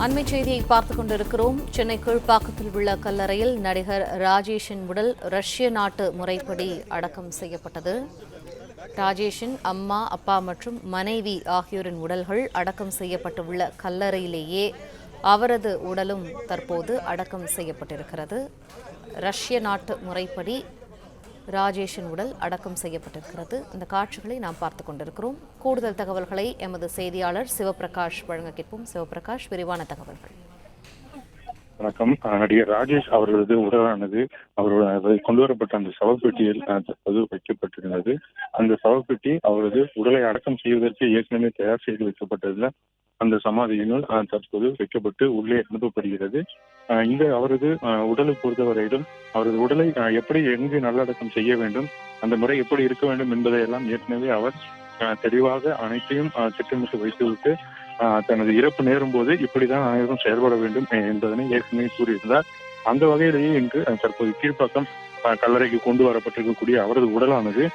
அண்மை செய்தியை பார்த்துக் கொண்டிருக்கிறோம். சென்னை கீழ்ப்பாக்கத்தில் உள்ள கல்லறையில் நடிகர் ராஜேஷின் உடல் ரஷ்ய நாட்டு முறைப்படி அடக்கம் செய்யப்பட்டது. ராஜேஷின் அம்மா, அப்பா மற்றும் மனைவி ஆகியோரின் உடல்கள் அடக்கம் செய்யப்பட்டுள்ள கல்லறையிலேயே அவரது உடலும் தற்போது அடக்கம் செய்யப்பட்டிருக்கிறது. ரஷ்ய நாட்டு முறைப்படி ராஜேஷின் உடல் அடக்கம் செய்யப்பட்டிருக்கிறது. இந்த காட்சிகளை நாம் பார்த்துக் கொண்டிருக்கிறோம். கூடுதல் தகவல்களை எமது செய்தியாளர் சிவபிரகாஷ் வழங்க கேட்போம். சிவபிரகாஷ், விரிவான தகவல்கள். வணக்கம். நடிகர் ராஜேஷ் அவர்களது உடலானது அவரோட கொண்டு வரப்பட்ட அந்த சவப்பெட்டியில் தற்போது வைக்கப்பட்டிருந்தது. அந்த சவப்பெட்டி அவரது உடலை அடக்கம் செய்வதற்கு ஏற்கனவே தயார் செய்து வைக்கப்பட்டதுல அந்த சமாதியினுள் தற்போது வைக்கப்பட்டு உள்ளே அனுப்பப்படுகிறது. இந்த அவரது உடலை பொறுத்தவரையிலும் அவரது உடலை எப்படி எங்கு நல்லடக்கம் செய்ய வேண்டும், அந்த முறை எப்படி இருக்க வேண்டும் என்பதையெல்லாம் ஏற்கனவே அவர் தெளிவாக அனைத்தையும் திட்டமிட்டு வைத்துவிட்டு தனது இறப்பு நேரும் போது இப்படிதான் அனைவரும் செயல்பட வேண்டும் என்பதனை ஏற்கனவே கூறியிருந்தார். அந்த வகையிலேயே இன்று தற்போது கீழ்ப்பாக்கம் கல்லறைக்கு கொண்டு வரப்பட்டிருக்கக்கூடிய அவரது உடலானது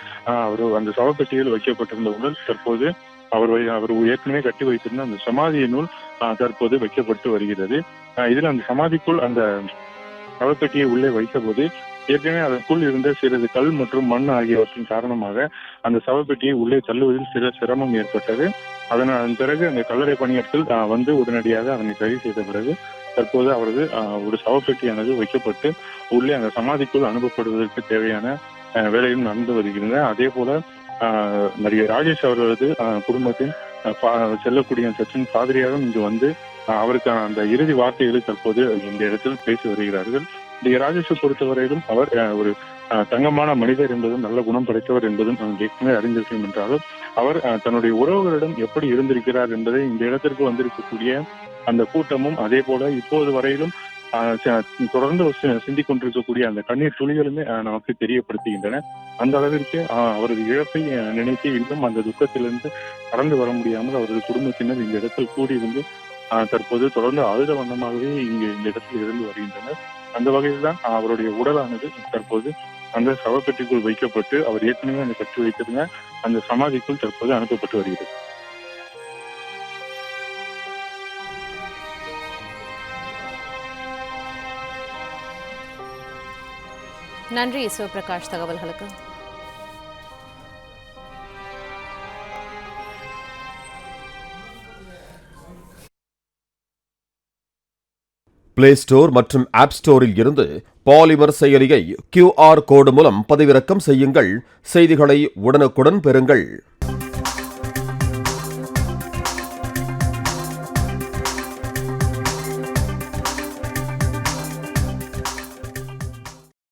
அவர் அந்த சவப்பெட்டியில் வைக்கப்பட்டிருந்த உடல் தற்போது அவர் ஏற்கனவே கட்டி வைத்திருந்த அந்த சமாதியினுள் தற்போது வைக்கப்பட்டு வருகிறது. இதில் அந்த சமாதிக்குள் அந்த சவப்பெட்டியை உள்ளே வைத்தபோது ஏற்கனவே அதற்குள் இருந்த சிறிது கல் மற்றும் மண் ஆகியவற்றின் காரணமாக அந்த சவப்பெட்டியை உள்ளே தள்ளுவதில் சில சிரமம் ஏற்பட்டது. அதன் பிறகு அந்த கல்லறை பணியாட்கள் வந்து உடனடியாக அதனை சரி செய்த பிறகு தற்போது அவரது ஒரு சவப்பெட்டியானது வைக்கப்பட்டு உள்ளே அந்த சமாதிக்குள் அனுப்பப்படுவதற்கு தேவையான வேலையும் நடந்து வருகிறது. அதே போல நடிகர் ராஜேஷ் அவர்களது குடும்பத்தின் செல்லக்கூடிய சச்சின் பாதிரியாரும் இங்கு வந்து அவருக்கான அந்த இறுதி வார்த்தைகளை தற்போது இந்த இடத்தில் பேசி வருகிறார்கள். நடிகர் ராஜேஷை பொறுத்தவரையிலும் அவர் ஒரு தங்கமான மனிதர் என்பதும் நல்ல குணம் படைத்தவர் என்பதும் ஏற்கனவே அறிந்திருக்கும் என்றாலும் அவர் தன்னுடைய உறவுகளிடம் எப்படி இருந்திருக்கிறார் என்பதை இந்த இடத்திற்கு வந்திருக்கக்கூடிய அந்த கூட்டமும் அதே போல இப்போது வரையிலும் தொடர்ந்து சிந்திக் கொண்டிருக்கக்கூடிய அந்த கண்ணீர் துளிகளுமே நமக்கு தெரியப்படுத்துகின்றன. அந்த அளவிற்கு அவரது இழப்பை நினைத்து இன்னும் அந்த துக்கத்திலிருந்து கடந்து வர முடியாமல் அவரது குடும்பத்தினர் இந்த இடத்தில் கூடியிருந்து தற்போது தொடர்ந்து அழுத வண்ணமாகவே இங்கு இந்த இடத்தில் இருந்து வருகின்றனர். அந்த வகையில் தான் அவருடைய உடலானது தற்போது அந்த சவப்பெட்டிக்குள் வைக்கப்பட்டு அவர் ஏற்கனவே அந்த கட்டி வைத்திருந்த அந்த சமாதிக்குள் தற்போது அனுப்பப்பட்டு வருகிறது. நன்றி சிவபிரகாஷ் தகவல்களுக்கு. பிளே ஸ்டோர் மற்றும் ஆப் ஸ்டோரில் இருந்து பாலிமர் செயலியை QR கோடு மூலம் பதிவிறக்கம் செய்யுங்கள். செய்திகளை உடனுக்குடன் பெறுங்கள்.